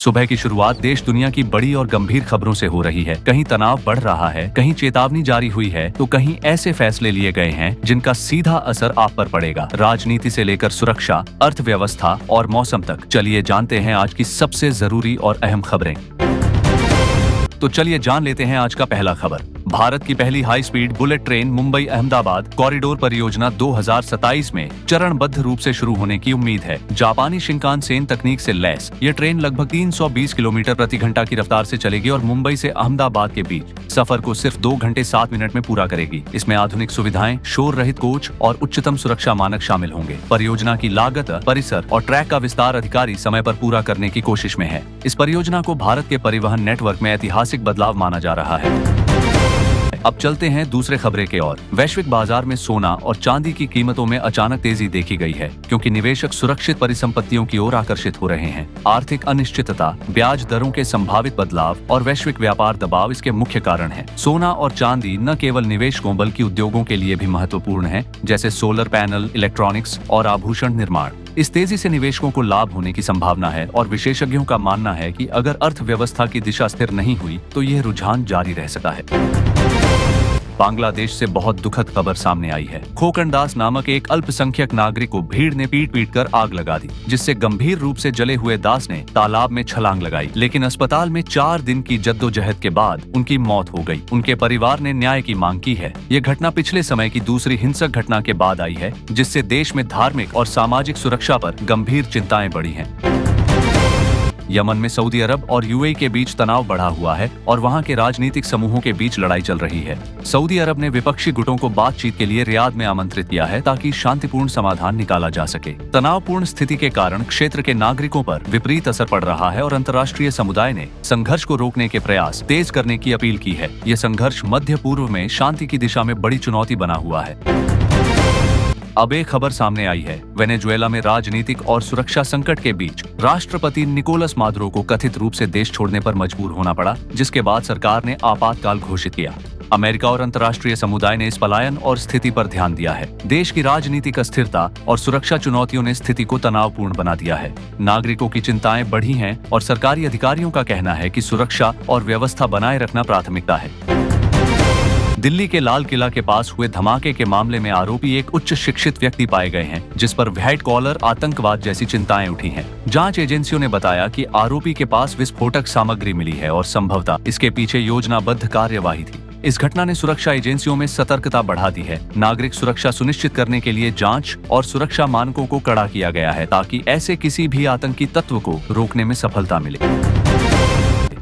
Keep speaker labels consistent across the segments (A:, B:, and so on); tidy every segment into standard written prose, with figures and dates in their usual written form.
A: सुबह की शुरुआत देश दुनिया की बड़ी और गंभीर खबरों से हो रही है। कहीं तनाव बढ़ रहा है, कहीं चेतावनी जारी हुई है, तो कहीं ऐसे फैसले लिए गए हैं जिनका सीधा असर आप पर पड़ेगा। राजनीति से लेकर सुरक्षा, अर्थव्यवस्था और मौसम तक। चलिए जानते हैं आज की सबसे जरूरी और अहम खबरें। तो चलिए जान लेते हैं आज का पहला खबर। भारत की पहली high speed bullet train Mumbai Ahmedabad corridor परियोजना 2027 में चरणबद्ध रूप से शुरू होने की उम्मीद है। जापानी शिंकानसेन तकनीक से लैस ये ट्रेन लगभग 320 किलोमीटर प्रति घंटा की रफ्तार से चलेगी और मुंबई से अहमदाबाद के बीच सफर को सिर्फ 2 घंटे 7 मिनट में पूरा करेगी। इसमें आधुनिक सुविधाएं, शोर रहित कोच और उच्चतम सुरक्षा मानक शामिल होंगे। परियोजना की लागत, परिसर और ट्रैक का विस्तार अधिकारी समय पर पूरा करने की कोशिश में है। इस परियोजना को भारत के परिवहन नेटवर्क में ऐतिहासिक बदलाव माना जा रहा है। अब चलते हैं दूसरे खबरे के ओर। वैश्विक बाजार में सोना और चांदी की कीमतों में अचानक तेजी देखी गई है, क्योंकि निवेशक सुरक्षित परिसंपत्तियों की ओर आकर्षित हो रहे हैं। आर्थिक अनिश्चितता, ब्याज दरों के संभावित बदलाव और वैश्विक व्यापार दबाव इसके मुख्य कारण हैं। सोना और चांदी न केवल निवेशकों बल्कि उद्योगों के लिए भी महत्वपूर्ण है, जैसे सोलर पैनल, इलेक्ट्रॉनिक्स और आभूषण निर्माण। इस तेजी से निवेशकों को लाभ होने की संभावना है और विशेषज्ञों का मानना है कि अगर अर्थव्यवस्था की दिशा स्थिर नहीं हुई तो यह रुझान जारी रह सकता है। बांग्लादेश से बहुत दुखद खबर सामने आई है। खोकन दास नामक एक अल्पसंख्यक नागरिक को भीड़ ने पीट कर आग लगा दी, जिससे गंभीर रूप से जले हुए दास ने तालाब में छलांग लगाई, लेकिन अस्पताल में 4 दिन की जद्दोजहद के बाद उनकी मौत हो गई। उनके परिवार ने न्याय की मांग की है। ये घटना पिछले समय की दूसरी हिंसक घटना के बाद आई है, जिससे देश में धार्मिक और सामाजिक सुरक्षा पर गंभीर चिंताएं बढ़ी हैं। यमन में सऊदी अरब और यूएई के बीच तनाव बढ़ा हुआ है और वहां के राजनीतिक समूहों के बीच लड़ाई चल रही है। सऊदी अरब ने विपक्षी गुटों को बातचीत के लिए रियाद में आमंत्रित किया है ताकि शांतिपूर्ण समाधान निकाला जा सके। तनावपूर्ण स्थिति के कारण क्षेत्र के नागरिकों पर विपरीत असर पड़ रहा है और अंतर्राष्ट्रीय समुदाय ने संघर्ष को रोकने के प्रयास तेज करने की अपील की है। यह संघर्ष मध्य पूर्व में शांति की दिशा में बड़ी चुनौती बना हुआ है। अब एक खबर सामने आई है। वेनेजुएला में राजनीतिक और सुरक्षा संकट के बीच राष्ट्रपति निकोलस मादुरो को कथित रूप से देश छोड़ने पर मजबूर होना पड़ा, जिसके बाद सरकार ने आपातकाल घोषित किया। अमेरिका और अंतर्राष्ट्रीय समुदाय ने इस पलायन और स्थिति पर ध्यान दिया है। देश की राजनीतिक अस्थिरता और सुरक्षा चुनौतियों ने स्थिति को तनावपूर्ण बना दिया है। नागरिकों की चिंताएं बढ़ी हैं और सरकारी अधिकारियों का कहना है कि सुरक्षा और व्यवस्था बनाए रखना प्राथमिकता है। दिल्ली के लाल किला के पास हुए धमाके के मामले में आरोपी एक उच्च शिक्षित व्यक्ति पाए गए हैं, जिस पर व्हाइट कॉलर आतंकवाद जैसी चिंताएं उठी हैं। जांच एजेंसियों ने बताया कि आरोपी के पास विस्फोटक सामग्री मिली है और संभवतः इसके पीछे योजनाबद्ध कार्यवाही थी। इस घटना ने सुरक्षा एजेंसियों में सतर्कता बढ़ा दी है। नागरिक सुरक्षा सुनिश्चित करने के लिए जांच और सुरक्षा मानकों को कड़ा किया गया है, ताकि ऐसे किसी भी आतंकी तत्व को रोकने में सफलता मिले।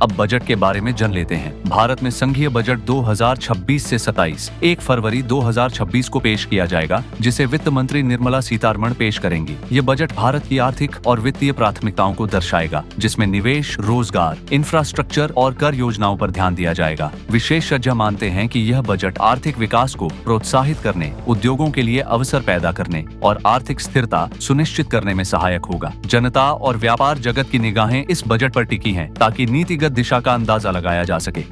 A: अब बजट के बारे में जान लेते हैं। भारत में संघीय बजट 2026 से 27 1 फरवरी 2026 को पेश किया जाएगा, जिसे वित्त मंत्री निर्मला सीतारमण पेश करेंगी। ये बजट भारत की आर्थिक और वित्तीय प्राथमिकताओं को दर्शाएगा, जिसमें निवेश, रोजगार, इंफ्रास्ट्रक्चर और कर योजनाओं पर ध्यान दिया जाएगा। विशेषज्ञ मानते हैं कि यह बजट आर्थिक विकास को प्रोत्साहित करने, उद्योगों के लिए अवसर पैदा करने और आर्थिक स्थिरता सुनिश्चित करने में सहायक होगा। जनता और व्यापार जगत की निगाहें इस बजट पर टिकी हैं, ताकि नीतिगत दिशा का अंदाजा लगाया जा सके।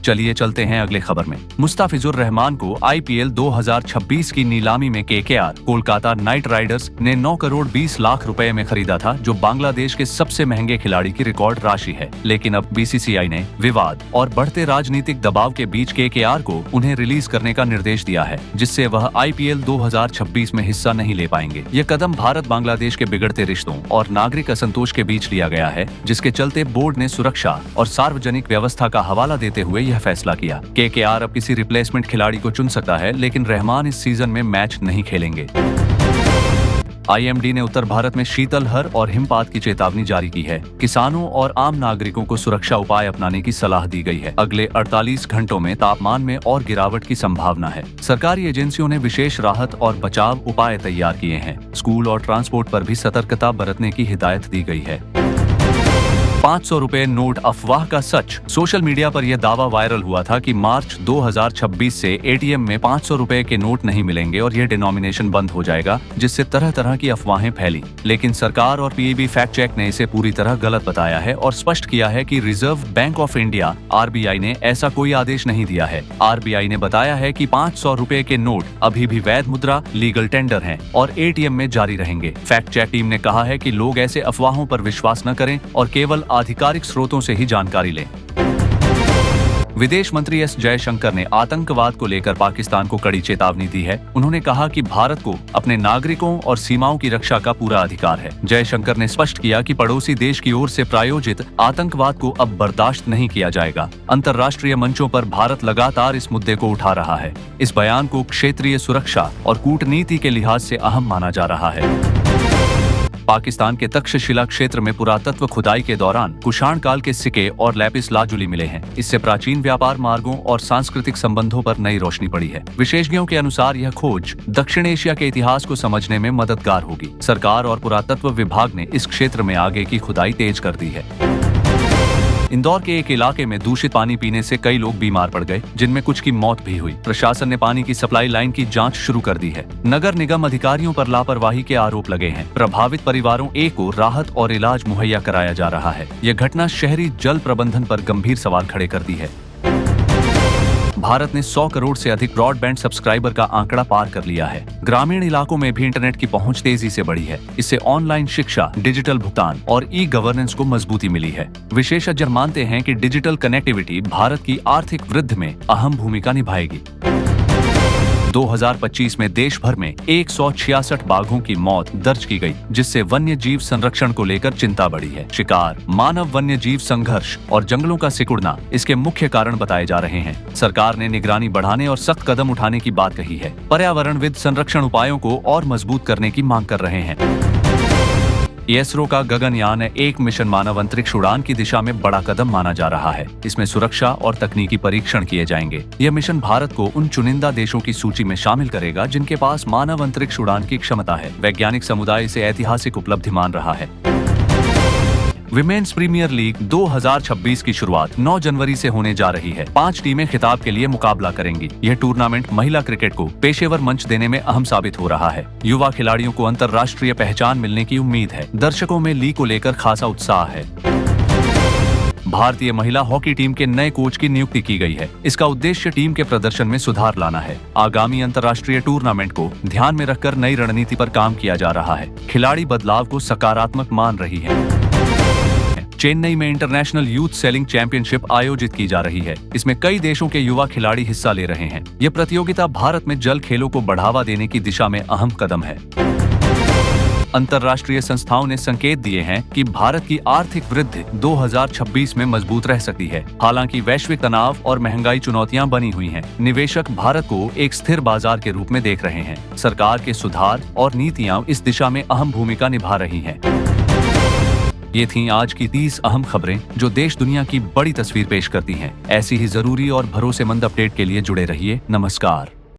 A: चलिए चलते हैं अगले खबर में। मुस्ताफिजुर रहमान को आईपीएल 2026 की नीलामी में केकेआर कोलकाता नाइट राइडर्स ने 9 करोड़ 20 लाख रुपए में खरीदा था, जो बांग्लादेश के सबसे महंगे खिलाड़ी की रिकॉर्ड राशि है। लेकिन अब बीसीसीआई ने विवाद और बढ़ते राजनीतिक दबाव के बीच केकेआर को उन्हें रिलीज करने का निर्देश दिया है, जिससे वह आईपीएल 2026 में हिस्सा नहीं ले पाएंगे। ये कदम भारत बांग्लादेश के बिगड़ते रिश्तों और नागरिक असंतोष के बीच लिया गया है, जिसके चलते बोर्ड ने सुरक्षा और सार्वजनिक व्यवस्था का हवाला देते हुए यह फैसला किया। केकेआर अब किसी रिप्लेसमेंट खिलाड़ी को चुन सकता है, लेकिन रहमान इस सीजन में मैच नहीं खेलेंगे। आईएमडी ने उत्तर भारत में शीतलहर और हिमपात की चेतावनी जारी की है। किसानों और आम नागरिकों को सुरक्षा उपाय अपनाने की सलाह दी गई है। अगले 48 घंटों में तापमान में और गिरावट की संभावना है। सरकारी एजेंसियों ने विशेष राहत और बचाव उपाय तैयार किए हैं। स्कूल और ट्रांसपोर्ट पर भी सतर्कता बरतने की हिदायत दी गई है। 500 रुपए नोट अफवाह का सच। सोशल मीडिया पर यह दावा वायरल हुआ था कि मार्च 2026 से एटीएम में 500 रुपए के नोट नहीं मिलेंगे और यह डिनोमिनेशन बंद हो जाएगा, जिससे तरह तरह की अफवाहें फैली। लेकिन सरकार और पीएबी फैक्ट चेक ने इसे पूरी तरह गलत बताया है और स्पष्ट किया है कि reserve bank of India RBI ने ऐसा कोई आदेश नहीं दिया है। आरबीआई ने बताया है कि 500 रुपए के नोट अभी भी वैध मुद्रा लीगल टेंडर हैं और एटीएम में जारी रहेंगे। फैक्ट चेक टीम ने कहा है कि लोग ऐसे अफवाहों पर विश्वास न करें और केवल आधिकारिक स्रोतों से ही जानकारी लें। विदेश मंत्री एस जयशंकर ने आतंकवाद को लेकर पाकिस्तान को कड़ी चेतावनी दी है। उन्होंने कहा कि भारत को अपने नागरिकों और सीमाओं की रक्षा का पूरा अधिकार है। जयशंकर ने स्पष्ट किया कि पड़ोसी देश की ओर से प्रायोजित आतंकवाद को अब बर्दाश्त नहीं किया जाएगा। अंतर्राष्ट्रीय मंचों पर भारत लगातार इस मुद्दे को उठा रहा है। इस बयान को क्षेत्रीय सुरक्षा और कूटनीति के लिहाज से अहम माना जा रहा है। पाकिस्तान के तक्षशिला क्षेत्र में पुरातत्व खुदाई के दौरान कुषाण काल के सिक्के और लैपिस लाजुली मिले हैं। इससे प्राचीन व्यापार मार्गों और सांस्कृतिक संबंधों पर नई रोशनी पड़ी है। विशेषज्ञों के अनुसार यह खोज दक्षिण एशिया के इतिहास को समझने में मददगार होगी। सरकार और पुरातत्व विभाग ने इस क्षेत्र में आगे की खुदाई तेज कर दी है। इंदौर के एक इलाके में दूषित पानी पीने से कई लोग बीमार पड़ गए, जिनमें कुछ की मौत भी हुई। प्रशासन ने पानी की सप्लाई लाइन की जांच शुरू कर दी है। नगर निगम अधिकारियों पर लापरवाही के आरोप लगे हैं। प्रभावित परिवारों को राहत और इलाज मुहैया कराया जा रहा है। यह घटना शहरी जल प्रबंधन पर गंभीर सवाल खड़े करती है। भारत ने 100 करोड़ से अधिक ब्रॉडबैंड सब्सक्राइबर का आंकड़ा पार कर लिया है। ग्रामीण इलाकों में भी इंटरनेट की पहुंच तेजी से बढ़ी है। इससे ऑनलाइन शिक्षा, डिजिटल भुगतान और ई गवर्नेंस को मजबूती मिली है। विशेषज्ञ मानते हैं कि डिजिटल कनेक्टिविटी भारत की आर्थिक वृद्धि में अहम भूमिका निभाएगी। 2025 में देश भर में 166 बाघों की मौत दर्ज की गई, जिससे वन्य जीव संरक्षण को लेकर चिंता बढ़ी है। शिकार, मानव वन्य जीव संघर्ष और जंगलों का सिकुड़ना इसके मुख्य कारण बताए जा रहे हैं। सरकार ने निगरानी बढ़ाने और सख्त कदम उठाने की बात कही है। पर्यावरणविद संरक्षण उपायों को और मजबूत करने की मांग कर रहे हैं। इसरो का गगनयान 1 मिशन मानव अंतरिक्ष उड़ान की दिशा में बड़ा कदम माना जा रहा है। इसमें सुरक्षा और तकनीकी परीक्षण किए जाएंगे। यह मिशन भारत को उन चुनिंदा देशों की सूची में शामिल करेगा जिनके पास मानव अंतरिक्ष उड़ान की क्षमता है। वैज्ञानिक समुदाय इसे ऐतिहासिक उपलब्धि मान रहा है। विमेन्स प्रीमियर लीग 2026 की शुरुआत 9 जनवरी से होने जा रही है। 5 टीमें खिताब के लिए मुकाबला करेंगी। यह टूर्नामेंट महिला क्रिकेट को पेशेवर मंच देने में अहम साबित हो रहा है। युवा खिलाड़ियों को अंतर्राष्ट्रीय पहचान मिलने की उम्मीद है। दर्शकों में लीग को लेकर खासा उत्साह है। भारतीय महिला हॉकी टीम के नए कोच की नियुक्ति की गई है। इसका उद्देश्य टीम के प्रदर्शन में सुधार लाना है। आगामी अंतर्राष्ट्रीय टूर्नामेंट को ध्यान में रखकर नई रणनीति पर काम किया जा रहा है। खिलाड़ी बदलाव को सकारात्मक मान रही है। चेन्नई में इंटरनेशनल यूथ सेलिंग चैंपियनशिप आयोजित की जा रही है। इसमें कई देशों के युवा खिलाड़ी हिस्सा ले रहे हैं। यह प्रतियोगिता भारत में जल खेलों को बढ़ावा देने की दिशा में अहम कदम है। अंतर्राष्ट्रीय संस्थाओं ने संकेत दिए हैं कि भारत की आर्थिक वृद्धि 2026 में मजबूत रह सकती है। हालांकि वैश्विक तनाव और महंगाई चुनौतियां बनी हुई हैं। निवेशक भारत को एक स्थिर बाजार के रूप में देख रहे हैं। सरकार के सुधार और नीतियां इस दिशा में अहम भूमिका निभा रही हैं। ये थीं आज की 30 अहम खबरें जो देश दुनिया की बड़ी तस्वीर पेश करती हैं। ऐसी ही जरूरी और भरोसेमंद अपडेट के लिए जुड़े रहिए। नमस्कार।